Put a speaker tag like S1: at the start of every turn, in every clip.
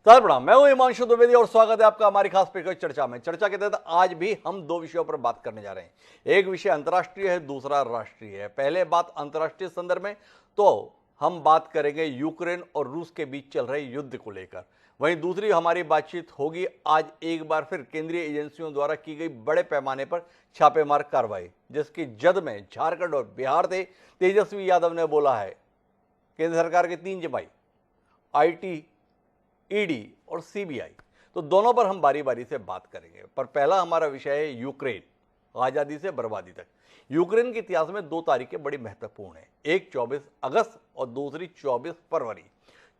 S1: प्रणाम, मैं हूं हिमांशु द्विवेदी और स्वागत है आपका हमारी खास पेशकश चर्चा में। चर्चा के तहत आज भी हम दो विषयों पर बात करने जा रहे हैं। एक विषय अंतर्राष्ट्रीय है, दूसरा राष्ट्रीय है। पहले बात अंतर्राष्ट्रीय संदर्भ में, तो हम बात करेंगे यूक्रेन और रूस के बीच चल रहे युद्ध को लेकर। वहीं दूसरी हमारी बातचीत होगी आज एक बार फिर केंद्रीय एजेंसियों द्वारा की गई बड़े पैमाने पर छापेमार कार्रवाई, जिसकी जद में झारखंड और बिहार थे। तेजस्वी यादव ने बोला है केंद्र सरकार के 3 जमाई, IT, ईडी और सीबीआई, तो दोनों पर हम बारी बारी से बात करेंगे। पर पहला हमारा विषय है यूक्रेन, आज़ादी से बर्बादी तक। यूक्रेन के इतिहास में 2 तारीखें बड़ी महत्वपूर्ण हैं, एक 24 अगस्त और दूसरी 24 फरवरी।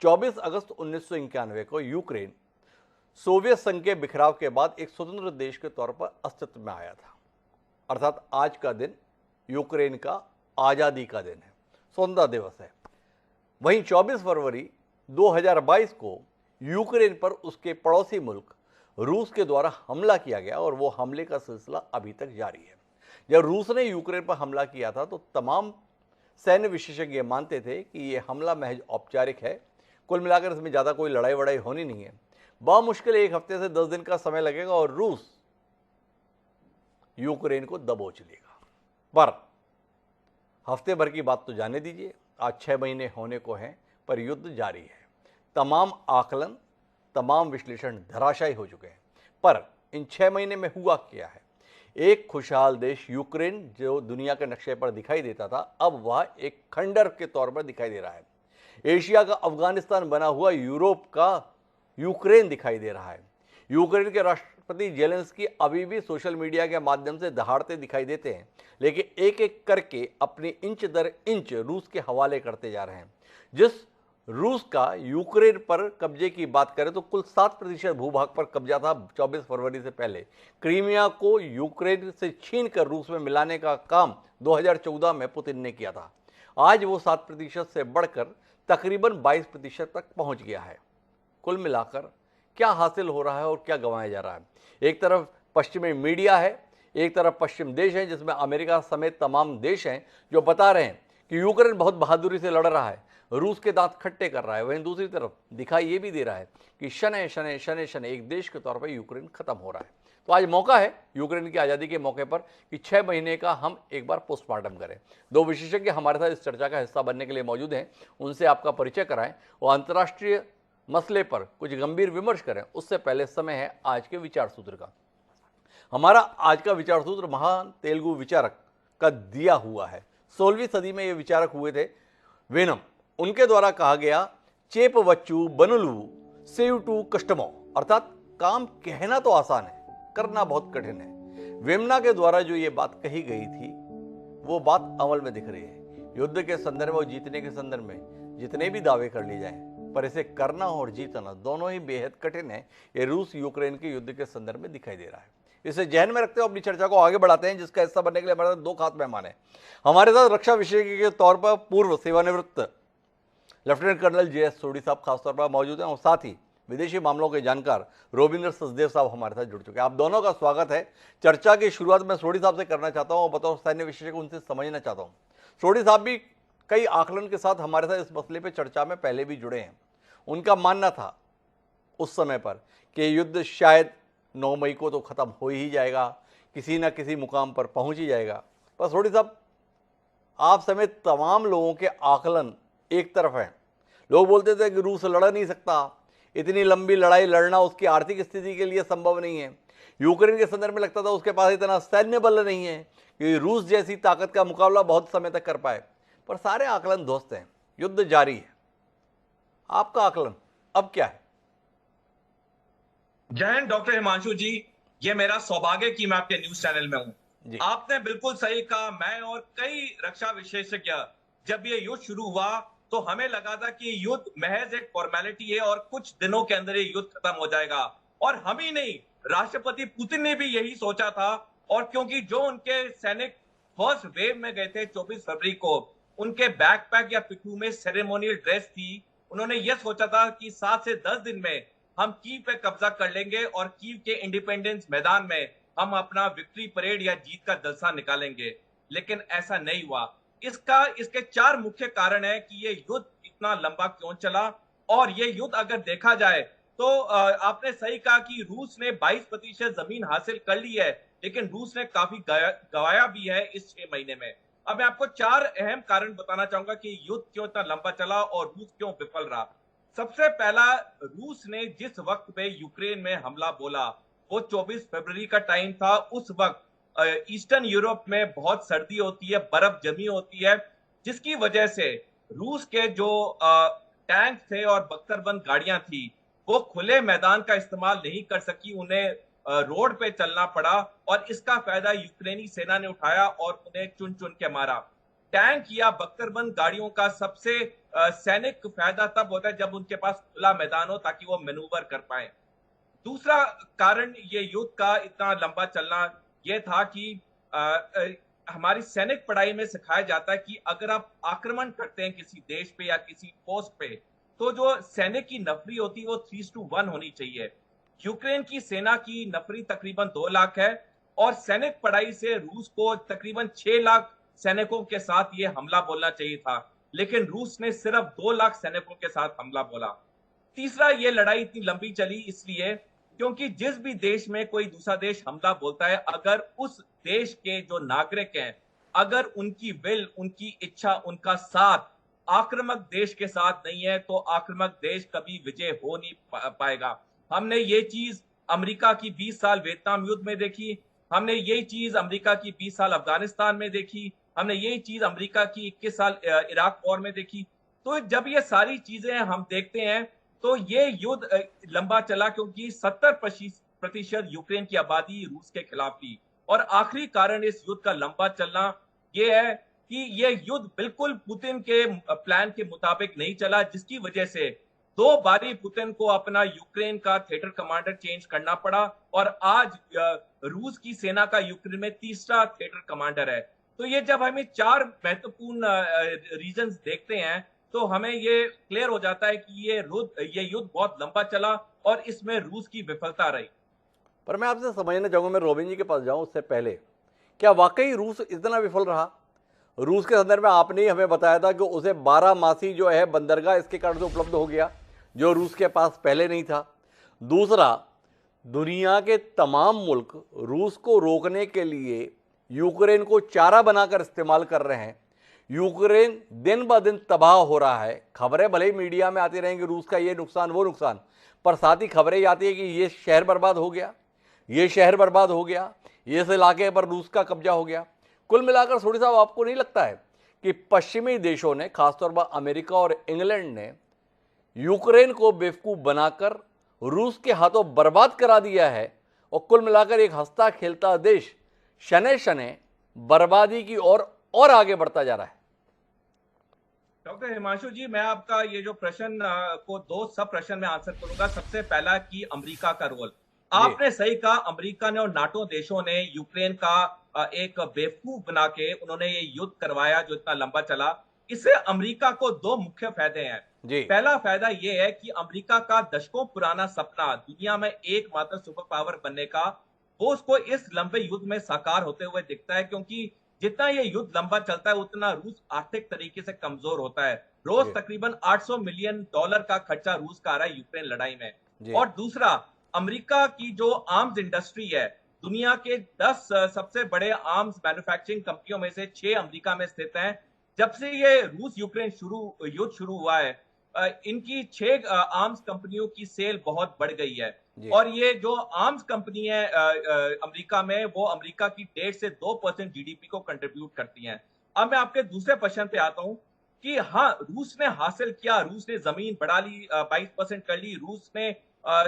S1: 24 अगस्त 1991 को यूक्रेन सोवियत संघ के बिखराव के बाद एक स्वतंत्र देश के तौर पर अस्तित्व में आया था। अर्थात आज का दिन यूक्रेन का आज़ादी का दिन है, स्वतंत्रता दिवस है। वहीं 24 फरवरी 2022 को यूक्रेन पर उसके पड़ोसी मुल्क रूस के द्वारा हमला किया गया और वो हमले का सिलसिला अभी तक जारी है। जब रूस ने यूक्रेन पर हमला किया था तो तमाम सैन्य विशेषज्ञ मानते थे कि ये हमला महज औपचारिक है, कुल मिलाकर इसमें ज़्यादा कोई लड़ाई वड़ाई होनी नहीं है, बामुश्किल 1 हफ्ते से 10 दिन का समय लगेगा और रूस यूक्रेन को दबोच लेगा। पर हफ्ते भर की बात तो जाने दीजिए, आज 6 महीने होने को हैं, पर युद्ध जारी है। तमाम आकलन, तमाम विश्लेषण धराशायी हो चुके हैं। पर इन 6 महीने में हुआ क्या है? एक खुशहाल देश यूक्रेन जो दुनिया के नक्शे पर दिखाई देता था, अब वह एक खंडर के तौर पर दिखाई दे रहा है। एशिया का अफगानिस्तान बना हुआ यूरोप का यूक्रेन दिखाई दे रहा है। यूक्रेन के राष्ट्रपति जेलेंस्की अभी भी सोशल मीडिया के माध्यम से दहाड़ते दिखाई देते हैं, लेकिन एक एक करके अपनी इंच दर इंच रूस के हवाले करते जा रहे हैं। जिस रूस का यूक्रेन पर कब्जे की बात करें तो कुल 7% भूभाग पर कब्जा था 24 फरवरी से पहले। क्रीमिया को यूक्रेन से छीनकर रूस में मिलाने का काम 2014 में पुतिन ने किया था। आज वो 7% से बढ़कर तकरीबन 22% तक पहुंच गया है। कुल मिलाकर क्या हासिल हो रहा है और क्या गंवाया जा रहा है? एक तरफ पश्चिमी मीडिया है, एक तरफ पश्चिम देश है जिसमें अमेरिका समेत तमाम देश हैं जो बता रहे हैं कि यूक्रेन बहुत बहादुरी से लड़ रहा है, रूस के दांत खट्टे कर रहा है। वहीं दूसरी तरफ दिखाई ये भी दे रहा है कि शनै शनै शनै शनै एक देश के तौर पर यूक्रेन खत्म हो रहा है। तो आज मौका है यूक्रेन की आज़ादी के मौके पर कि 6 महीने का हम एक बार पोस्टमार्टम करें। 2 विशेषज्ञ हमारे साथ इस चर्चा का हिस्सा बनने के लिए मौजूद हैं, उनसे आपका परिचय कराएं और अंतर्राष्ट्रीय मसले पर कुछ गंभीर विमर्श करें। उससे पहले समय है आज के विचार सूत्र का। हमारा आज का विचार सूत्र महान तेलुगु विचारक का दिया हुआ है। 16वीं सदी में ये विचारक हुए थे वेनम। उनके द्वारा कहा गया चेप वच्चू बनलू सेव टू कस्टमो, अर्थात काम कहना तो आसान है, करना बहुत कठिन है। वेमना के द्वारा जो ये बात कही गई थी वो बात अमल में दिख रही है। युद्ध के संदर्भ और जीतने के संदर्भ में जितने भी दावे कर लिए जाएं, पर इसे करना और जीतना दोनों ही बेहद कठिन है। ये रूस यूक्रेन के युद्ध के संदर्भ में दिखाई दे रहा है। इसे जहन में रखते हुए अपनी चर्चा को आगे बढ़ाते हैं, जिसका हिस्सा बनने के लिए हमारे साथ 2 खास मेहमान हैं। हमारे साथ रक्षा विशेषज्ञ के तौर पर पूर्व सेवानिवृत्त लेफ्टिनेंट कर्नल JS सोडी साहब खासतौर पर मौजूद हैं और साथ ही विदेशी मामलों के जानकार रोविंद्र सचदेव साहब हमारे साथ जुड़ चुके हैं। आप दोनों का स्वागत है। चर्चा की शुरुआत मैं सोडी साहब से करना चाहता हूं और बतौर सैन्य विशेषज्ञ उनसे समझना चाहता हूं। सोडी साहब भी कई आकलन के साथ हमारे साथ इस मसले पर चर्चा में पहले भी जुड़े हैं। उनका मानना था उस समय पर कि युद्ध शायद 9 मई को तो खत्म हो ही जाएगा, किसी न किसी मुकाम पर पहुंच ही जाएगा। पर सोडी साहब, आप समेत तमाम लोगों के आकलन एक तरफ है। लोग बोलते थे कि रूस लड़ नहीं सकता, इतनी लंबी लड़ाई लड़ना उसकी आर्थिक स्थिति के लिए संभव नहीं है। यूक्रेन के संदर्भ में लगता था उसके पास इतना सैन्य बल नहीं है कि रूस जैसी ताकत का मुकाबला बहुत समय तक कर पाए। पर सारे आकलन ध्वस्त हैं, युद्ध जारी है। आपका आकलन अब क्या है?
S2: जय हिंद डॉक्टर हिमांशु जी, ये मेरा सौभाग्य कि मैं आपके न्यूज चैनल में हूं। आपने बिल्कुल सही कहा। मैं और कई रक्षा विशेषज्ञ जब ये युद्ध शुरू हुआ तो हमें लगा था कि युद्ध महज एक फॉर्मेलिटी है और कुछ दिनों के अंदर ये युद्ध खत्म हो जाएगा। और हम ही नहीं, राष्ट्रपति पुतिन ने भी यही सोचा था। और क्योंकि जो उनके सैनिक फर्स्ट वेव में गए थे 24 फरवरी को, उनके बैकपैक या पिट्ठू में सेरेमोनियल ड्रेस थी। उन्होंने यह सोचा था कि 7 से 10 दिन में हम कीव पे कब्जा कर लेंगे और कीव के इंडिपेंडेंस मैदान में हम अपना विक्ट्री परेड या जीत का जलसा निकालेंगे। लेकिन ऐसा नहीं हुआ। इसके 4 मुख्य कारण है कि ये युद्ध इतना लंबा क्यों चला। और ये युद्ध अगर देखा जाए तो आपने सही कहा कि रूस ने 22% जमीन हासिल कर ली है, लेकिन रूस ने काफी गवाया भी है इस 6 महीने में। अब मैं आपको 4 अहम कारण बताना चाहूंगा कि युद्ध क्यों इतना लंबा चला और रूस क्यों विफल रहा। सबसे पहला, रूस ने जिस वक्त पे यूक्रेन में हमला बोला, वो 24 फरवरी का टाइम था। उस वक्त ईस्टर्न यूरोप में बहुत सर्दी होती है, बर्फ जमी होती है, जिसकी वजह से रूस के जो टैंक थे और बख्तरबंद गाड़ियां थी, वो खुले मैदान का इस्तेमाल नहीं कर सकी, उन्हें रोड पे चलना पड़ा और इसका फायदा यूक्रेनी सेना ने उठाया और उन्हें चुन चुन के मारा। टैंक या बख्तरबंद गाड़ियों का सबसे सैनिक फायदा तब होता है जब उनके पास खुला मैदान हो, ताकि वो मैनूवर कर पाए। दूसरा कारण ये युद्ध का इतना लंबा चलना ये था कि हमारी सैनिक पढ़ाई में सिखाया जाता है कि अगर आप आक्रमण करते हैं किसी देश पे या किसी पोस्ट पे, तो जो सैनिक की नफरी होती है वो 3:1 होनी चाहिए। यूक्रेन की सेना की नफरी तकरीबन 2 लाख है और सैनिक पढ़ाई से रूस को तकरीबन 6 लाख सैनिकों के साथ ये हमला बोलना चाहिए था, लेकिन रूस ने सिर्फ 2 लाख सैनिकों के साथ हमला बोला। तीसरा, ये लड़ाई इतनी लंबी चली इसलिए क्योंकि जिस भी देश में कोई दूसरा देश हमला बोलता है, अगर उस देश के जो नागरिक हैं, अगर उनकी विल, उनकी इच्छा, उनका साथ आक्रामक देश के साथ नहीं है, तो आक्रामक देश कभी विजय हो नहीं पाएगा। हमने ये चीज अमेरिका की 20 साल वियतनाम युद्ध में देखी, हमने यही चीज अमेरिका की 20 साल अफगानिस्तान में देखी, हमने यही चीज अमेरिका की 21 साल इराक वॉर में देखी। तो जब ये सारी चीजें हम देखते हैं, तो ये युद्ध लंबा चला क्योंकि 70% यूक्रेन की आबादी रूस के खिलाफ थी। और आखिरी कारण इस युद्ध का लंबा चलना ये है कि ये युद्ध बिल्कुल पुतिन के प्लान के मुताबिक नहीं चला, जिसकी वजह से 2 बारी पुतिन को अपना यूक्रेन का थिएटर कमांडर चेंज करना पड़ा और आज रूस की सेना का यूक्रेन में 3रा थिएटर कमांडर है। तो ये जब हमें 4 महत्वपूर्ण रीजंस देखते हैं, तो हमें ये क्लियर हो जाता है कि ये युद्ध बहुत लंबा चला और इसमें रूस की विफलता रही।
S1: पर मैं आपसे समझना चाहूंगा, मैं रोबिन जी के पास जाऊं उससे पहले, क्या वाकई रूस इतना विफल रहा? रूस के संदर्भ में आपने ही हमें बताया था कि उसे 12 जो है बंदरगाह इसके कारण से उपलब्ध हो गया, जो रूस के पास पहले नहीं था। दूसरा, दुनिया के तमाम मुल्क रूस को रोकने के लिए यूक्रेन को चारा बनाकर इस्तेमाल कर रहे हैं। यूक्रेन दिन ब दिन तबाह हो रहा है। खबरें भले ही मीडिया में आती रहेंगी, रूस का ये नुकसान वो नुकसान, पर साथ ही खबरें आती है कि ये शहर बर्बाद हो गया, ये शहर बर्बाद हो गया, ये इस इलाके पर रूस का कब्जा हो गया। कुल मिलाकर सोडी साहब, आपको नहीं लगता है कि पश्चिमी देशों ने, खासतौर पर अमेरिका और इंग्लैंड ने, यूक्रेन को बेवकूफ़ बनाकर रूस के हाथों बर्बाद करा दिया है और कुल मिलाकर एक हंसता खेलता देश शनै शनै बर्बादी की ओर और आगे बढ़ता जा रहा है?
S2: डॉक्टर हिमांशु जी, मैं आपका ये जो प्रश्न को 2 सब प्रश्न में आंसर करूंगा। सबसे पहला कि अमेरिका का रोल, आपने सही कहा, अमेरिका ने और नाटो देशों ने यूक्रेन का एक बेवकूफ बना के उन्होंने ये युद्ध करवाया जो इतना लंबा चला। इससे अमेरिका को 2 मुख्य फायदे हैं। पहला फायदा यह है कि अमेरिका का दशकों पुराना सपना, दुनिया में एकमात्र सुपर पावर बनने का, वो उसको इस लंबे युद्ध में साकार होते हुए दिखता है, क्योंकि जितना ये युद्ध लंबा चलता है उतना रूस आर्थिक तरीके से कमजोर होता है। रोज तकरीबन $800 मिलियन का खर्चा रूस का आ रहा है यूक्रेन लड़ाई में। और दूसरा, अमेरिका की जो आर्म्स इंडस्ट्री है, दुनिया के 10 सबसे बड़े आर्म्स मैन्युफैक्चरिंग कंपनियों में से 6 अमेरिका में स्थित हैं। जब से ये रूस यूक्रेन युद्ध शुरू हुआ है, इनकी 6 आर्म्स कंपनियों की सेल बहुत बढ़ गई है। और ये जो आर्म्स कंपनी है अमेरिका में, वो अमेरिका की 1.5 से 2% जीडीपी को कंट्रीब्यूट करती हैं। अब मैं आपके दूसरे प्रश्न पे आता हूं कि हाँ, रूस ने हासिल किया, रूस ने जमीन बढ़ा ली, 22% कर ली। रूस ने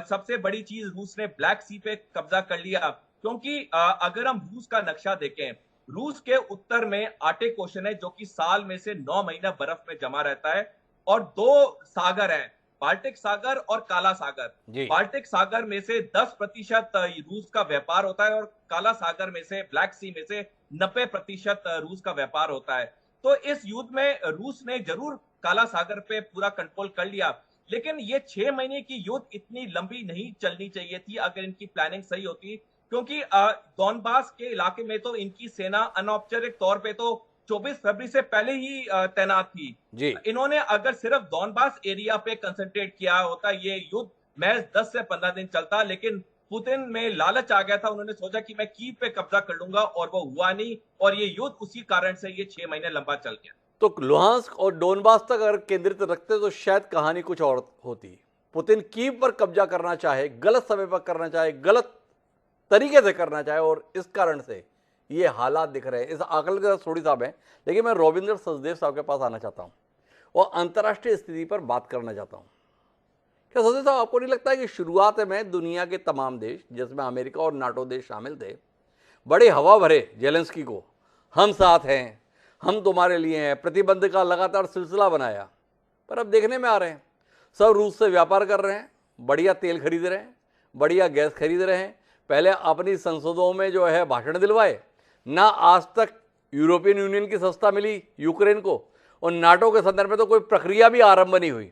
S2: सबसे बड़ी चीज, रूस ने ब्लैक सी पे कब्जा कर लिया, क्योंकि अगर हम रूस का नक्शा देखें, रूस के उत्तर में आर्कटिक ओशन है जो कि साल में से 9 महीना बर्फ में जमा रहता है, और 2 सागर हैं, बाल्टिक सागर और काला सागर। बाल्टिक सागर में से 10% रूस का व्यापार होता है और काला सागर में से, ब्लैक सी में से 90% रूस का व्यापार होता है। तो इस युद्ध में रूस ने जरूर काला सागर पे पूरा कंट्रोल कर लिया, लेकिन ये 6 महीने की युद्ध इतनी लंबी नहीं चलनी चाहिए थी अगर इनकी प्लानिंग सही होती, क्योंकि डॉनबास के इलाके में तो इनकी सेना अनौपचारिक तौर पे तो 24 फरवरी से पहले ही तैनात थी। इन्होंने अगर सिर्फ डॉनबास एरिया पे कंसंट्रेट किया होता, ये युद्ध महज 10 से 15 दिन चलता, लेकिन पुतिन में लालच आ गया था। उन्होंने सोचा कि मैं कीव पे कब्जा कर लूंगा, और वो हुआ नहीं, और ये युद्ध उसी कारण से ये 6 महीने लंबा चल गया।
S1: तो लुहांस्क और डोनबास तक अगर केंद्रित रखते तो शायद कहानी कुछ और होती। पुतिन कीव पर कब्जा करना चाहे, गलत समय पर करना चाहे, गलत तरीके से करना चाहे, और इस कारण से ये हालात दिख रहे हैं। इस आकलन के साथ थोड़ी साहब हैं, लेकिन मैं रविंद्र सचदेव साहब के पास आना चाहता हूं और अंतर्राष्ट्रीय स्थिति पर बात करना चाहता हूं। क्या सचदेव साहब, आपको नहीं लगता है कि शुरुआत में दुनिया के तमाम देश, जिसमें अमेरिका और नाटो देश शामिल थे, बड़े हवा भरे जेलेंस्की को, हम साथ हैं, हम तुम्हारे लिए हैं, प्रतिबंध का लगातार सिलसिला बनाया, पर अब देखने में आ रहे हैं सब रूस से व्यापार कर रहे हैं, बढ़िया तेल खरीद रहे हैं, बढ़िया गैस खरीद रहे हैं। पहले अपनी संसदों में जो है भाषण दिलवाए, ना आज तक यूरोपियन यूनियन की सस्ता मिली यूक्रेन को, और नाटो के संदर्भ में तो कोई प्रक्रिया भी आरंभ नहीं हुई।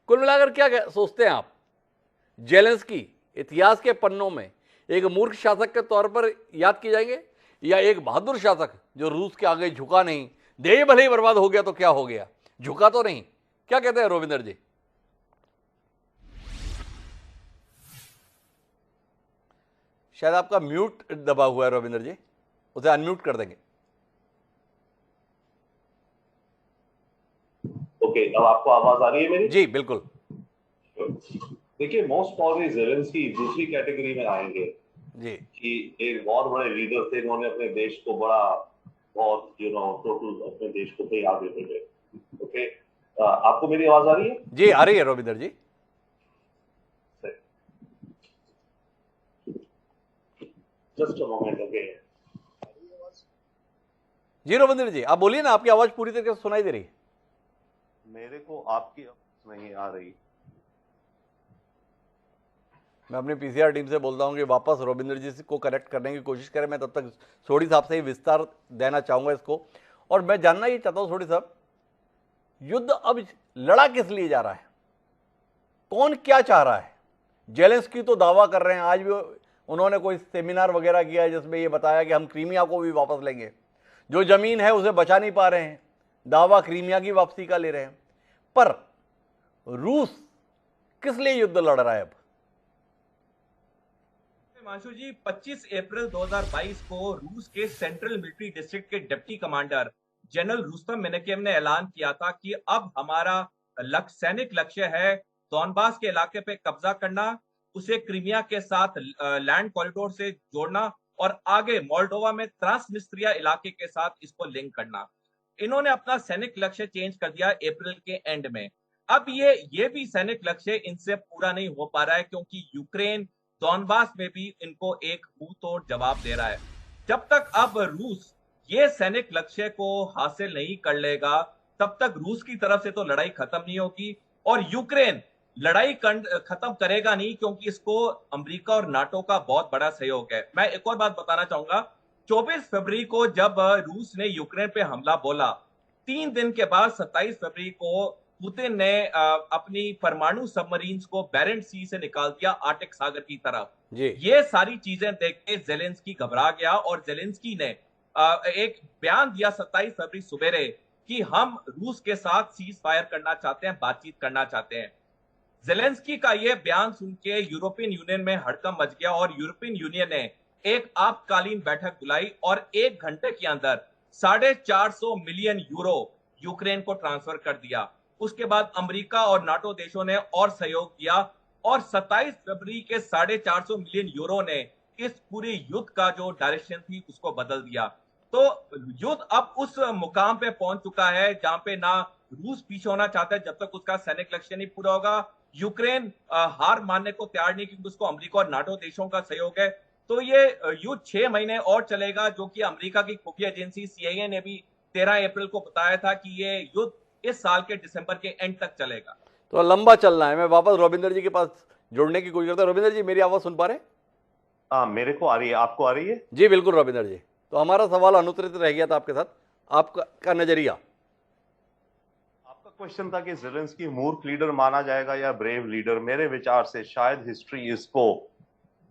S1: कुल मिलाकर क्या सोचते हैं आप, जेलेंस्की इतिहास के पन्नों में एक मूर्ख शासक के तौर पर याद किए जाएंगे, या एक बहादुर शासक जो रूस के आगे झुका नहीं, देश भले ही बर्बाद हो गया तो क्या हो गया, झुका तो नहीं? क्या कहते हैं रविंदर जी? शायद आपका म्यूट दबा हुआ है रविंदर जी, उसे अनम्यूट कर देंगे।
S3: ओके, अब आपको आवाज आ रही है मेरी?
S1: जी बिल्कुल।
S3: देखिए, मोस्ट प्रॉब्ली जेलेंस्की दूसरी कैटेगरी में आएंगे
S1: जी,
S3: कि एक बहुत बड़े लीडर थे, इन्होंने अपने देश को बड़ा बहुत टोटल अपने देश को कहीं आगे बढ़े। ओके, आपको मेरी आवाज आ रही है?
S1: जी आ रही है Ravinder ji.
S3: Just a moment. Okay
S1: जी रविंदर जी, आप बोलिए ना, आपकी आवाज पूरी तरीके से सुनाई दे रही है।
S3: मेरे को आपकी आवाज नहीं आ रही।
S1: मैं अपनी पीसीआर टीम से बोलता हूं कि वापस रविंदर जी को कनेक्ट करने की कोशिश करें। मैं तब तक सोढ़ी साहब से ही विस्तार देना चाहूंगा इसको, और मैं जानना ये चाहता हूं सोढ़ी साहब, युद्ध अब लड़ा किस लिए जा रहा है, कौन क्या चाह रहा है? जेलेंस्की तो दावा कर रहे हैं, आज भी उन्होंने कोई सेमिनार वगैरह किया है जिसमें ये बताया कि हम क्रीमिया को भी वापस लेंगे, जो जमीन है उसे बचा नहीं पा रहे हैं, दावा क्रीमिया की वापसी का ले रहे हैं। पर रूस किस लिए युद्ध लड़ रहा है अब?
S2: हिमांशु जी, 25 अप्रैल 2022 को रूस के सेंट्रल मिलिट्री डिस्ट्रिक्ट के डिप्टी कमांडर जनरल रुस्तम मिनेकेव ने ऐलान किया था कि अब हमारा सैनिक लक्ष्य है डोनबास के इलाके पे कब्जा करना, उसे क्रीमिया के साथ लैंड कॉरिडोर से जोड़ना, और आगे मोल्डोवा में ट्रांसनिस्ट्रिया इलाके के साथ इसको लिंक करना। इन्होंने अपना सैनिक लक्ष्य चेंज कर दिया अप्रैल के एंड में। अब ये भी सैनिक लक्ष्य इनसे पूरा नहीं हो पा रहा है, क्योंकि यूक्रेन डोनबास में भी इनको एक मुंह तोड़ जवाब दे रहा है। जब तक अब रूस ये सैनिक लक्ष्य को हासिल नहीं कर लेगा, तब तक रूस की तरफ से तो लड़ाई खत्म नहीं होगी, और यूक्रेन लड़ाई खत्म करेगा नहीं, क्योंकि इसको अमेरिका और नाटो का बहुत बड़ा सहयोग है। मैं एक और बात बताना चाहूंगा, 24 फरवरी को जब रूस ने यूक्रेन पे हमला बोला, 3 दिन के बाद 27 फरवरी को पुतिन ने अपनी परमाणु सबमरीन्स को बैरेंट सी से निकाल दिया आर्कटिक सागर की तरफ। ये सारी चीजें देख के जेलेंस्की घबरा गया, और जेलेंस्की ने एक बयान दिया 27 फरवरी सुबेरे कि हम रूस के साथ सीज फायर करना चाहते हैं, बातचीत करना चाहते हैं। जेलेंस्की का यह बयान सुन के यूरोपियन यूनियन में हड़कंप मच गया, और यूरोपियन यूनियन ने एक आपातकालीन बैठक बुलाई, और 1 घंटे के अंदर 450 मिलियन यूरो यूक्रेन को ट्रांसफर कर दिया। उसके बाद अमेरिका और नाटो देशों ने और सहयोग किया, और 27 फरवरी के 450 मिलियन यूरो ने इस पूरे युद्ध का जो डायरेक्शन थी उसको बदल दिया। तो युद्ध अब उस मुकाम पे पहुंच चुका है जहां पे ना रूस पीछे होना चाहता है जब तक उसका सैनिक लक्ष्य नहीं पूरा होगा। यूक्रेन हार मानने को तैयार नहीं, क्योंकि उसको अमेरिका और नाटो देशों का सहयोग है। तो ये युद्ध 6 महीने और चलेगा, जो कि अमेरिका की खुफिया एजेंसी CIA ने भी 13 अप्रैल को बताया था कि ये युद्ध इस साल के दिसंबर के एंड तक चलेगा।
S1: तो लंबा चलना है। मैं वापस रविंदर जी के पास जुड़ने की कोशिश करता हूं। रविंदर जी, मेरी आवाज सुन पा रहे हैं?
S3: मेरे को आ रही है, आपको आ रही है?
S1: जी बिल्कुल रविंदर जी। तो हमारा सवाल अनुत्तरित रह गया था आपके साथ, आपका नजरिया।
S3: आपका क्वेश्चन था कि जेलेंस्की मूर्ख लीडर माना जाएगा या ब्रेव लीडर। मेरे विचार से शायद हिस्ट्री इसको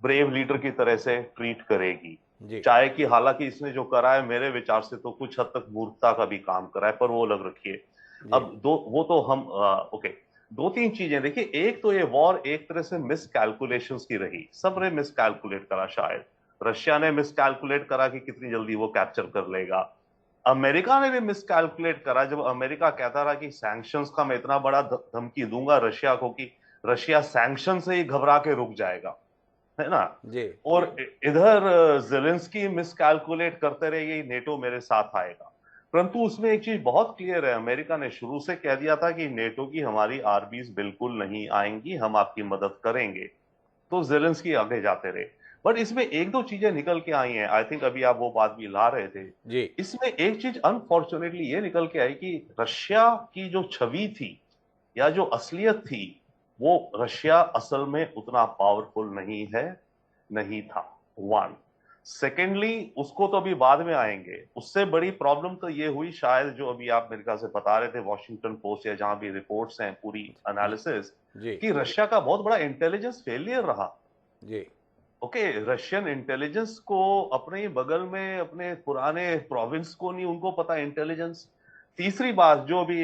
S3: ब्रेव लीडर की तरह से ट्रीट करेगी, चाहे कि हालांकि इसने जो करा है मेरे विचार से तो कुछ हद तक मूर्खता का भी काम करा है, पर वो अलग रखिए। अब वो तो हम ओके, दो तीन चीजें देखिए, एक तो ये वॉर एक तरह से मिस कैलकुलेशंस की रही, सबने मिस कैलकुलेट करा, शायद रशिया ने मिस कैलकुलेट करा कि कितनी जल्दी वो कैप्चर कर लेगा, अमेरिका ने भी मिस कैलकुलेट करा जब अमेरिका कहता रहा कि सैंक्शंस का मैं इतना बड़ा धमकी दूंगा रशिया को कि रशिया सैंक्शन से ही घबरा के रुक जाएगा, है ना
S1: जी।
S3: और इधर जेलेंस्की मिस कैलकुलेट करते रहे ये नेटो मेरे साथ आएगा, परंतु उसमें एक चीज बहुत क्लियर है, अमेरिका ने शुरू से कह दिया था कि नेटो की हमारी आर्मीज बिल्कुल नहीं आएंगी, हम आपकी मदद करेंगे, तो जेलेंस्की आगे जाते रहे। बट इसमें एक दो चीजें निकल के आई हैं, आई थिंक अभी आप वो बात भी ला रहे थे
S1: जी।
S3: इसमें एक चीज अनफॉर्चुनेटली ये निकल के आई कि रशिया की जो छवि थी या जो असलियत थी, वो रशिया असल में उतना पावरफुल नहीं था, वन। सेकेंडली, उसको तो अभी बाद में आएंगे, उससे बड़ी प्रॉब्लम तो ये हुई शायद जो अभी आप मेरे ख्याल से बता रहे थे वॉशिंगटन पोस्ट या जहां भी रिपोर्ट्स हैं पूरी एनालिसिस, कि रशिया का बहुत बड़ा इंटेलिजेंस फेलियर रहा।
S1: जी।
S3: ओके, रशियन इंटेलिजेंस को अपने ही बगल में अपने पुराने प्रोविंस को नहीं उनको पता इंटेलिजेंस। तीसरी बात जो भी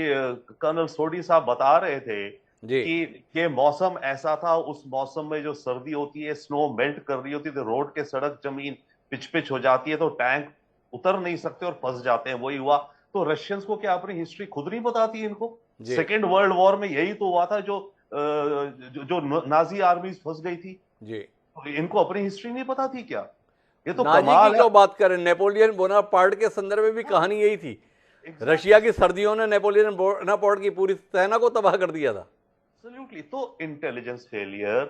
S3: कर्नल सोडी साहब बता रहे थे कि मौसम ऐसा था, उस मौसम में जो सर्दी होती है, स्नो मेल्ट कर रही होती है, तो रोड के सड़क जमीन पिच हो जाती है, तो टैंक उतर नहीं सकते और फंस जाते हैं, वही हुआ। तो रशियंस को क्या अपनी हिस्ट्री खुद नहीं बताती इनको? सेकेंड वर्ल्ड वॉर में यही तो हुआ था, जो नाजी आर्मीज फंस गई थी जी। तो इनको अपनी हिस्ट्री नहीं पता थी क्या? ये तो कमाल है।
S1: क्यों बात करें, नेपोलियन बोनापार्ट के संदर्भ में भी कहानी यही थी। रशिया की सर्दियों ने नेपोलियन बोनापार्ट की पूरी सेना को तबाह कर दिया था।
S3: एब्सोल्युटली। तो इंटेलिजेंस फेलियर,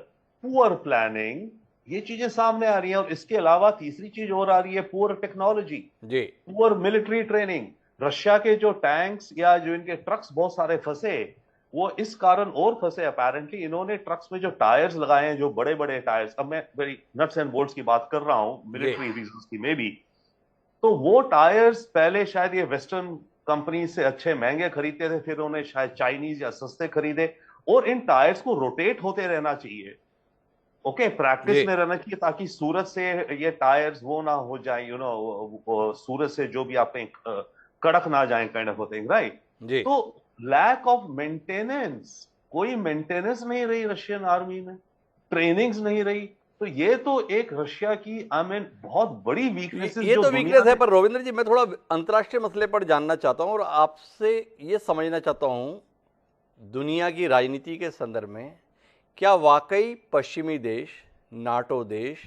S3: पुअर प्लानिंग, ये चीजें सामने आ रही हैं। और इसके अलावा तीसरी चीज और आ रही है, पुअर टेक्नोलॉजी जी, पुअर मिलिट्री ट्रेनिंग। रशिया के जो टैंक्स या जो इनके ट्रक्स बहुत सारे फंसे, वो इस कारण और फंसे अपेरेंटली, इन्होंने ट्रक्स में जो टायर्स लगाए हैं, जो बड़े बड़े टायर्स, अब मैं वेरी नट्स एंड बोल्ट्स की बात कर रहा हूं, मिलिट्री रीजंस की मे बी, तो वो टायर्स पहले शायद ये वेस्टर्न कंपनी से अच्छे महंगे खरीदते थे, फिर उन्हें शायद चाइनीज या सस्ते खरीदे। और इन टायर्स को रोटेट होते रहना चाहिए, ओके, प्रैक्टिस में रहना चाहिए, ताकि सूरज से ये टायर्स वो ना हो जाए, यू नो, सूरज से जो भी आपने कड़क ना जाए, काइंड ऑफ थिंग, राइट। तो लैक ऑफ मेंटेनेंस, कोई मेंटेनेंस नहीं रही रशियन आर्मी में, ट्रेनिंग्स नहीं रही। तो ये तो एक रशिया की बहुत बड़ी वीकनेस है।
S1: ये तो वीकनेस है। पर रविंद्र जी, मैं थोड़ा अंतर्राष्ट्रीय मसले पर जानना चाहता हूं और आपसे ये समझना चाहता हूं, दुनिया की राजनीति के संदर्भ में क्या वाकई पश्चिमी देश, नाटो देश,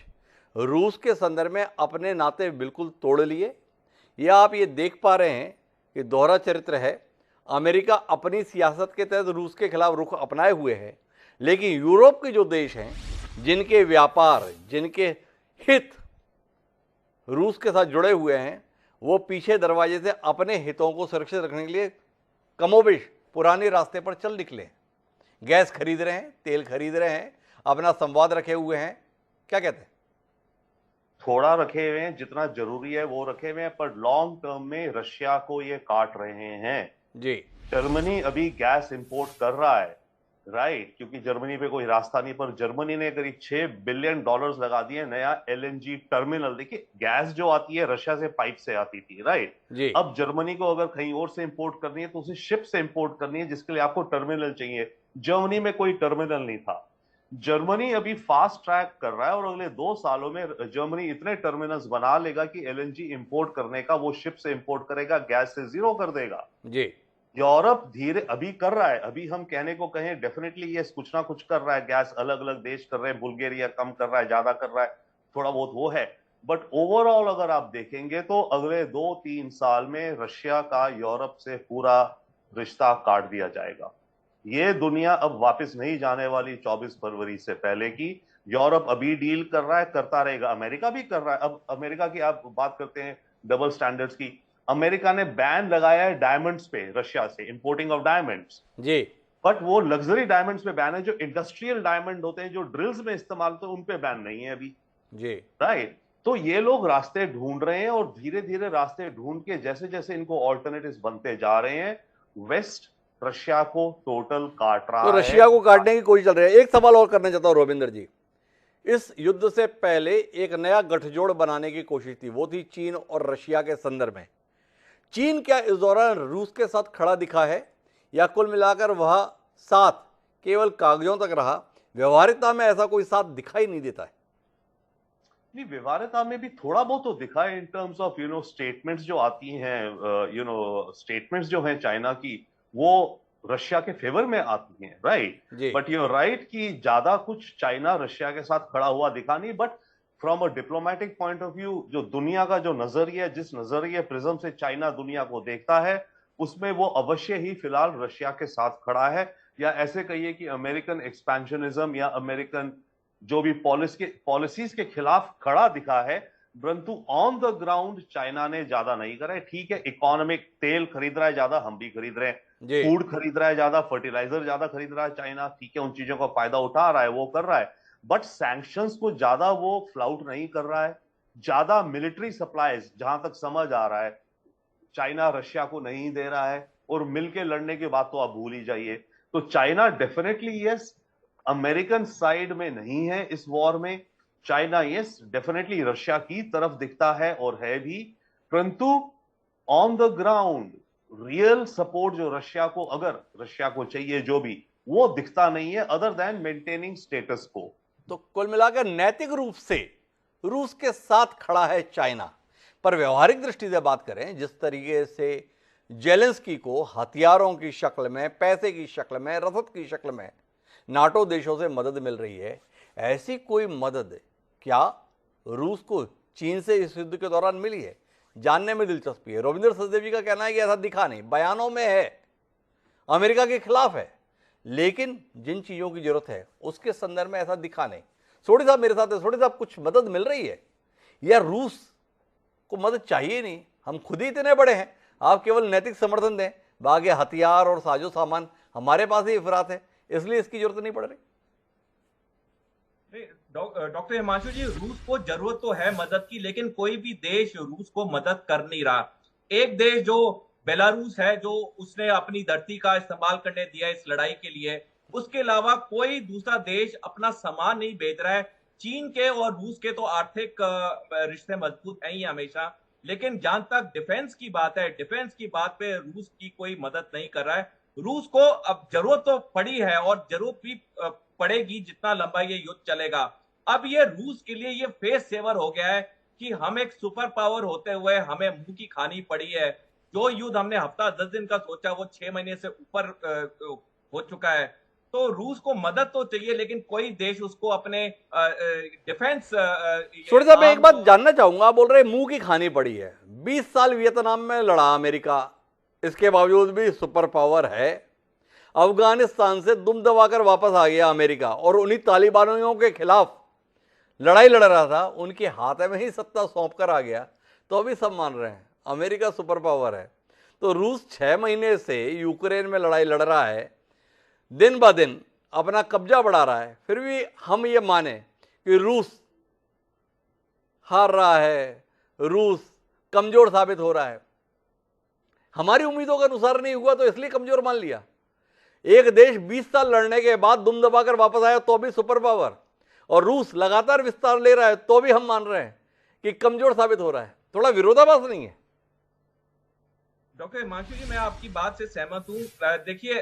S1: रूस के संदर्भ में अपने नाते बिल्कुल तोड़ लिए, या आप ये देख पा रहे हैं कि दोहरा चरित्र है, अमेरिका अपनी सियासत के तहत रूस के खिलाफ रुख अपनाए हुए है, लेकिन यूरोप के जो देश हैं, जिनके व्यापार, जिनके हित रूस के साथ जुड़े हुए हैं, वो पीछे दरवाजे से अपने हितों को सुरक्षित रखने के लिए कमोबेश पुराने रास्ते पर चल निकले। गैस खरीद रहे हैं, तेल खरीद रहे हैं, अपना संवाद रखे हुए हैं। क्या कहते हैं?
S3: थोड़ा रखे हुए हैं, जितना जरूरी है वो रखे हुए हैं, पर लॉन्ग टर्म में रशिया को ये काट रहे हैं जी। जर्मनी अभी गैस इंपोर्ट कर रहा है, राइट, क्योंकि जर्मनी पे कोई रास्ता नहीं, पर जर्मनी ने करीब $6 बिलियन लगा दिए नया एलएनजी टर्मिनल। देखिए, गैस जो आती है रशिया से पाइप से आती थी, राइट जी। अब जर्मनी को अगर कहीं और से इंपोर्ट करनी है तो उसे शिप से इंपोर्ट करनी है, जिसके लिए आपको टर्मिनल चाहिए। जर्मनी में कोई टर्मिनल नहीं था। जर्मनी अभी फास्ट ट्रैक कर रहा है और अगले 2 सालों में जर्मनी इतने टर्मिनल्स बना लेगा कि एलएनजी इंपोर्ट करने का वो शिप से इंपोर्ट करेगा, गैस से जीरो कर देगा जी। यूरोप धीरे अभी कर रहा है, अभी हम कहने को कहें डेफिनेटली ये कुछ ना कुछ कर रहा है, गैस अलग अलग देश कर रहे हैं, बुल्गारिया कम कर रहा है, ज्यादा कर रहा है, थोड़ा बहुत वो है। बट ओवरऑल अगर आप देखेंगे तो अगले 2-3 साल में रशिया का यूरोप से पूरा रिश्ता काट दिया जाएगा। ये दुनिया अब वापस नहीं जाने वाली 24 फरवरी से पहले की। यूरोप अभी डील कर रहा है, करता रहेगा, अमेरिका भी कर रहा है। अब अमेरिका की आप बात करते हैं डबल स्टैंडर्ड्स की, अमेरिका ने बैन लगाया है डायमंड्स पे, रशिया से इंपोर्टिंग ऑफ डायमंड्स जी। बट वो लग्जरी डायमंड्स पे बैन है, जो इंडस्ट्रियल डायमंड होते हैं, जो ड्रिल्स में इस्तेमाल होते हैं, उन पे बैन नहीं है अभी जी, राइट। तो ये लोग रास्ते ढूंढ रहे हैं और धीरे धीरे रास्ते ढूंढ के जैसे जैसे इनको ऑल्टरनेटिव्स बनते जा रहे हैं, वेस्ट रशिया को टोटल काट रहा है।
S1: तो रशिया को काटने की कोशिश चल रही है। एक सवाल और करना चाहता हूं रविंद्र जी, इस युद्ध से पहले एक नया गठजोड़ बनाने की कोशिश थी, वो थी चीन और रशिया के संदर्भ में। चीन क्या इस दौरान रूस के साथ खड़ा दिखा है, या कुल मिलाकर वह साथ केवल कागजों तक रहा, व्यवहारिकता में ऐसा कोई साथ दिखाई नहीं देता है।
S3: नहीं, व्यवहारिकता में भी थोड़ा बहुत तो दिखा है इन टर्म्स ऑफ स्टेटमेंट्स जो आती हैं, स्टेटमेंट्स जो हैं चाइना की, वो रशिया के फेवर में आती हैं, राइट। बट यू राइट कि ज्यादा कुछ चाइना रशिया के साथ खड़ा हुआ दिखा नहीं। But from a diplomatic point of view, जो दुनिया का जो नजरिया, जिस नजरिए प्रिज्म से चाइना दुनिया को देखता है, उसमें वो अवश्य ही फिलहाल रशिया के साथ खड़ा है। या ऐसे कहिए कि अमेरिकन एक्सपेंशनिज्म या अमेरिकन जो भी पॉलिसीज के खिलाफ खड़ा दिखा है, परंतु ऑन द ग्राउंड चाइना ने ज्यादा नहीं करा है। ठीक है, इकोनॉमिक तेल खरीद रहा है ज्यादा, हम भी खरीद रहे हैं, फूड खरीद रहा है ज्यादा, फर्टिलाइजर ज्यादा खरीद रहा है चाइना, ठीक है, उन चीजों का फायदा उठा रहा है, वो कर रहा है। बट सैंक्शंस को ज्यादा वो फ्लाउट नहीं कर रहा है। ज्यादा मिलिट्री सप्लाईज, जहां तक समझ आ रहा है, चाइना रशिया को नहीं दे रहा है। और मिलके लड़ने की बात तो आप भूल ही जाइए। तो China definitely yes American side में नहीं है इस वॉर में। चाइना यस डेफिनेटली रशिया की तरफ दिखता है और है भी, परंतु on the ground real support जो रशिया को, अगर रशिया को चाहिए जो भी, वो दिखता नहीं है, अदर देन मेंटेनिंग स्टेटस को।
S1: तो कुल मिलाकर नैतिक रूप से रूस के साथ खड़ा है चाइना, पर व्यवहारिक दृष्टि से बात करें, जिस तरीके से जेलेंस्की को हथियारों की शक्ल में, पैसे की शक्ल में, रसद की शक्ल में नाटो देशों से मदद मिल रही है, ऐसी कोई मदद क्या रूस को चीन से इस युद्ध के दौरान मिली है? जानने में दिलचस्पी है। रविंद्र सचदेव जी का कहना है कि ऐसा दिखा नहीं, बयानों में है, अमेरिका के खिलाफ है, लेकिन जिन चीजों की जरूरत है उसके संदर्भ में ऐसा दिखा नहीं। सोढ़ी साहब मेरे साथ है। सोढ़ी साहब, कुछ मदद मिल रही है या रूस को मदद चाहिए नहीं? हम खुद ही इतने बड़े हैं, आप केवल नैतिक समर्थन दें, बाकी हथियार और साजो सामान हमारे पास ही इफरात है, इसलिए इसकी जरूरत नहीं पड़ रही।
S2: डॉक्टर हिमांशु जी, रूस को जरूरत तो है मदद की, लेकिन कोई भी देश रूस को मदद कर नहीं रहा। एक देश जो बेलारूस है, जो उसने अपनी धरती का इस्तेमाल करने दिया इस लड़ाई के लिए, उसके अलावा कोई दूसरा देश अपना सामान नहीं भेज रहा है। चीन के और रूस के तो आर्थिक रिश्ते मजबूत हैं ही हमेशा, लेकिन जहां तक डिफेंस की बात है, डिफेंस की बात पे रूस की कोई मदद नहीं कर रहा है। रूस को अब जरूरत तो पड़ी है और जरूरत भी पड़ेगी जितना लंबा ये युद्ध चलेगा। अब ये रूस के लिए ये फेस सेवर हो गया है कि हम एक सुपर पावर होते हुए हमें मुंह की खानी पड़ी है। जो युद्ध हमने हफ्ता 10 दिन का सोचा वो 6 महीने से ऊपर हो चुका है। तो रूस को मदद तो चाहिए, लेकिन कोई देश उसको अपने डिफेंस।
S1: छोटे साहब, मैं एक बात जानना चाहूंगा, आप बोल रहे मुंह की खानी पड़ी है। 20 साल वियतनाम में लड़ा अमेरिका, इसके बावजूद भी सुपर पावर है। अफगानिस्तान से दुम दबाकर वापस आ गया अमेरिका और उन्हीं तालिबानियों के खिलाफ लड़ाई लड़ रहा था, उनके हाथ में ही सत्ता सौंप कर आ गया। तो अभी सब मान रहे हैं अमेरिका सुपर पावर है। तो रूस 6 महीने से यूक्रेन में लड़ाई लड़ रहा है, दिन ब दिन अपना कब्जा बढ़ा रहा है, फिर भी हम ये माने कि रूस हार रहा है, रूस कमजोर साबित हो रहा है। हमारी उम्मीदों के अनुसार नहीं हुआ तो इसलिए कमजोर मान लिया। एक देश 20 साल लड़ने के बाद दुम दबाकर वापस आया तो भी सुपर पावर, और रूस लगातार विस्तार ले रहा है तो भी हम मान रहे हैं कि कमजोर साबित हो रहा है। थोड़ा विरोधाभास नहीं है?
S2: डॉक्टर हिमांशु जी, मैं आपकी बात से सहमत हूँ। देखिए,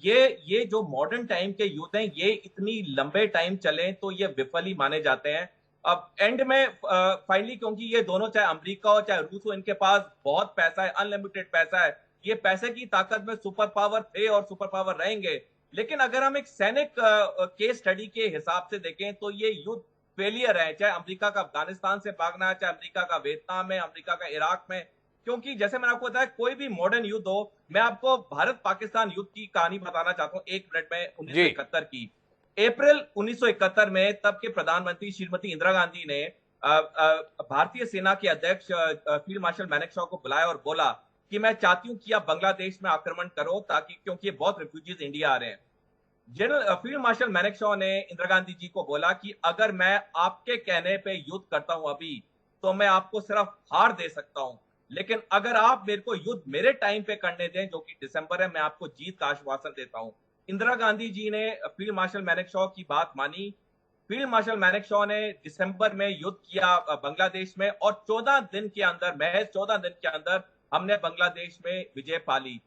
S2: ये जो मॉडर्न टाइम के युद्ध हैं, ये इतनी लंबे टाइम चले तो ये विफल ही माने जाते हैं। अब एंड में फाइनली, क्योंकि ये दोनों, चाहे अमेरिका हो चाहे रूस हो, इनके पास बहुत पैसा है, अनलिमिटेड पैसा है। ये पैसे की ताकत में सुपर पावर थे और सुपर पावर रहेंगे। लेकिन अगर हम एक सैनिक केस स्टडी के हिसाब से देखें तो ये युद्ध फेलियर है, चाहे अमेरिका का अफगानिस्तान से भागना है, चाहे अमेरिका का वियतनाम में, अमेरिका का इराक में। क्योंकि जैसे मैंने आपको बताया, कोई भी मॉडर्न युद्ध हो, मैं आपको भारत पाकिस्तान युद्ध की कहानी बताना चाहता हूँ 1 मिनट में। 1971 की अप्रैल 1971 में तब के प्रधानमंत्री श्रीमती इंदिरा गांधी ने भारतीय सेना के अध्यक्ष फील्ड मार्शल मैनेकशॉ को बुलाया और बोला कि मैं चाहती हूं कि आप बांग्लादेश में आक्रमण करो, ताकि, क्योंकि बहुत रिफ्यूजीज इंडिया आ रहे हैं। जनरल फील्ड मार्शल मैनेकशॉ ने इंदिरा गांधी जी को बोला कि अगर मैं आपके कहने पे युद्ध करता हूं अभी, तो मैं आपको सिर्फ हार दे सकता हूं, लेकिन अगर आप मेरे को युद्ध मेरे टाइम पे करने दें, जो कि दिसंबर है, मैं आपको जीत का आश्वासन देता हूं। इंदिरा गांधी जी ने फील्ड मार्शल मैनेकशॉ की बात मानी। फील्ड मार्शल मैनेकशॉ ने दिसंबर में युद्ध किया बांग्लादेश में, और 14 दिन के अंदर, महज 14 दिन के अंदर हमने बांग्लादेश में विजय पा ली।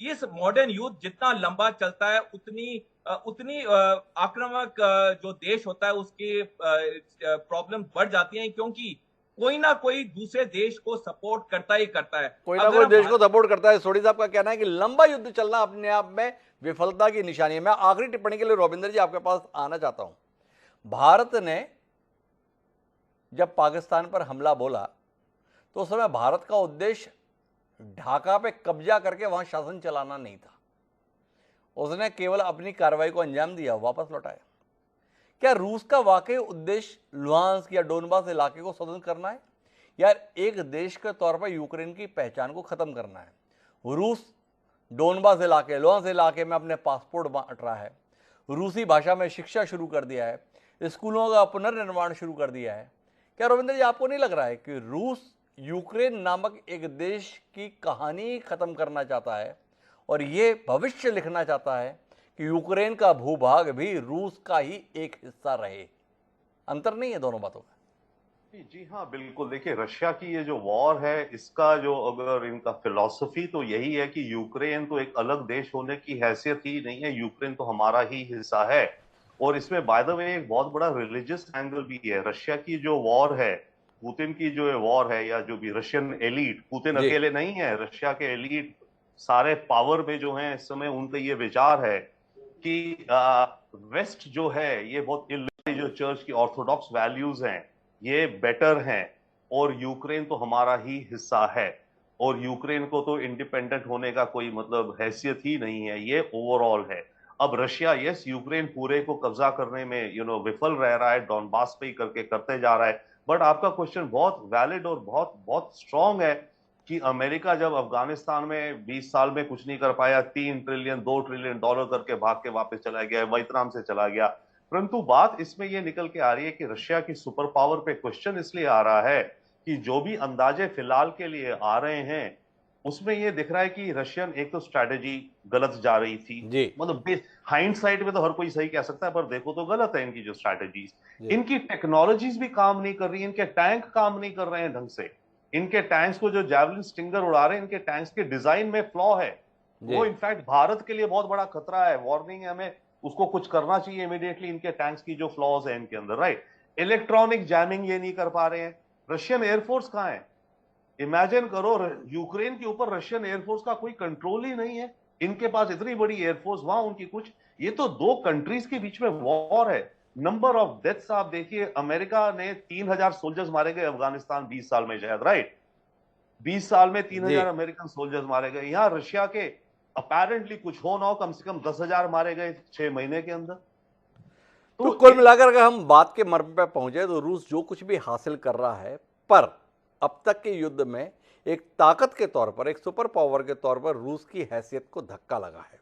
S2: इस मॉडर्न युद्ध जितना लंबा चलता है उतनी आक्रामक जो देश होता है उसकी प्रॉब्लम बढ़ जाती है, क्योंकि कोई ना कोई दूसरे देश को सपोर्ट करता ही करता है।
S1: कोई ना कोई देश को सपोर्ट करता है। सोडी साहब का कहना है कि लंबा युद्ध चलना अपने आप में विफलता की निशानी है। मैं आखिरी टिप्पणी के लिए रोविंदर जी आपके पास आना चाहता हूं। भारत ने जब पाकिस्तान पर हमला बोला तो उस समय भारत का उद्देश्य ढाका पे कब्जा करके वहां शासन चलाना नहीं था। उसने केवल अपनी कार्रवाई को अंजाम दिया, वापस लौटाया। क्या रूस का वाकई उद्देश्य लुहांस्क या डोनबास इलाके को स्वतंत्र करना है, या एक देश के तौर पर यूक्रेन की पहचान को खत्म करना है? रूस डोनबास इलाके, लुहांस्क इलाके में अपने पासपोर्ट बांट रहा है, रूसी भाषा में शिक्षा शुरू कर दिया है, स्कूलों का पुनर्निर्माण शुरू कर दिया है। क्या रविंद्र जी आपको नहीं लग रहा है कि रूस यूक्रेन नामक एक देश की कहानी खत्म करना चाहता है और ये भविष्य लिखना चाहता है कि यूक्रेन का भूभाग भी रूस का ही एक हिस्सा रहे? अंतर नहीं है दोनों बातों का?
S3: जी हाँ, बिल्कुल। देखिए, रशिया की ये जो वॉर है, इसका जो अगर इनका फिलॉसफी तो यही है कि यूक्रेन तो एक अलग देश होने की हैसियत ही नहीं है, यूक्रेन तो हमारा ही हिस्सा है। और इसमें बाय द वे एक बहुत बड़ा रिलीजियस एंगल भी है। रशिया की जो वॉर है, पुतिन की जो वॉर है, या जो भी रशियन एलीट, पुतिन अकेले नहीं है, रशिया के एलीट सारे पावर में जो है इस समय, उनका ये विचार है कि वेस्ट जो है ये बहुत जो चर्च की ऑर्थोडॉक्स वैल्यूज हैं ये बेटर हैं, और यूक्रेन तो हमारा ही हिस्सा है, और यूक्रेन को तो इंडिपेंडेंट होने का कोई मतलब हैसियत ही नहीं है, ये ओवरऑल है। अब रशिया यस यूक्रेन पूरे को कब्जा करने में विफल रह रहा है, डॉनबास पे ही करते जा रहा है। बट आपका क्वेश्चन बहुत वैलिड और बहुत बहुत स्ट्रांग है कि अमेरिका जब अफगानिस्तान में 20 साल में कुछ नहीं कर पाया, 3 ट्रिलियन 2 ट्रिलियन डॉलर करके भाग के वापस चला गया, वियतनाम से चला गया। परंतु बात इसमें यह निकल के आ रही है कि रशिया की सुपर पावर पे क्वेश्चन इसलिए आ रहा है कि जो भी अंदाजे फिलहाल के लिए आ रहे हैं उसमें यह दिख रहा है कि रशियन एक तो स्ट्रैटेजी गलत जा रही थी, मतलब हाइंडसाइट में तो हर कोई सही कह सकता है, पर देखो तो गलत है इनकी जो स्ट्रैटेजीज। इनकी टेक्नोलॉजीज भी काम नहीं कर रही, इनके टैंक काम नहीं कर रहे हैं ढंग से। इनके टैंक्स को जो जैवलिन स्टिंगर उड़ा रहे हैं, इनके टैंक्स के डिजाइन में फ्लॉ है, वो इनफैक्ट भारत के लिए बहुत बड़ा खतरा है। वार्निंग है, हमें उसको कुछ करना चाहिए इमीडिएटली, इनके टैंक्स की जो फ्लॉज है इनके अंदर, राइट। इलेक्ट्रॉनिक जैमिंग ये नहीं कर पा रहे हैं। रशियन एयरफोर्स कहां है? इमेजिन करो, यूक्रेन के ऊपर रशियन एयरफोर्स का कोई कंट्रोल ही नहीं है। इनके पास इतनी बड़ी एयरफोर्स, वहां उनकी कुछ, ये तो दो कंट्रीज के बीच में वॉर है। नंबर ऑफ डेथ्स आप देखिए, अमेरिका ने 3000 सोल्जर्स मारे गए अफगानिस्तान 20 साल में, शायद, राइट। 20 साल में 3000 अमेरिकन सोल्जर्स मारे गए। यहां रशिया के अपेरेंटली कुछ हो ना हो, कम से कम 10,000 मारे गए 6 महीने के अंदर।
S1: तो कुल मिलाकर अगर हम बात के मर्म पे पहुंचे तो रूस जो कुछ भी हासिल कर रहा है, पर अब तक के युद्ध में एक ताकत के तौर पर, एक सुपर पावर के तौर पर रूस की हैसियत को धक्का लगा है।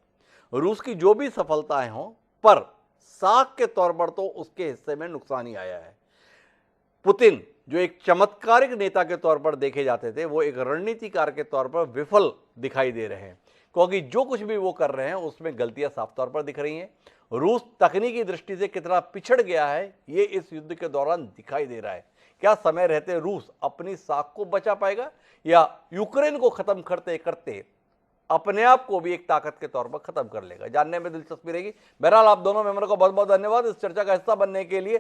S1: रूस की जो भी सफलताएं हों, पर साख के तौर पर तो उसके हिस्से में नुकसान ही आया है। पुतिन जो एक चमत्कारिक नेता के तौर पर देखे जाते थे, वो एक रणनीतिकार के तौर पर विफल दिखाई दे रहे हैं, क्योंकि जो कुछ भी वो कर रहे हैं उसमें गलतियां साफ तौर पर दिख रही हैं। रूस तकनीकी दृष्टि से कितना पिछड़ गया है ये इस युद्ध के दौरान दिखाई दे रहा है। क्या समय रहते रूस अपनी साख को बचा पाएगा, या यूक्रेन को खत्म करते करते अपने आप को भी एक ताकत के तौर पर खत्म कर लेगा? जानने में दिलचस्पी रहेगी। बहरहाल आप दोनों मेंबर को बहुत बहुत धन्यवाद इस चर्चा का हिस्सा बनने के लिए।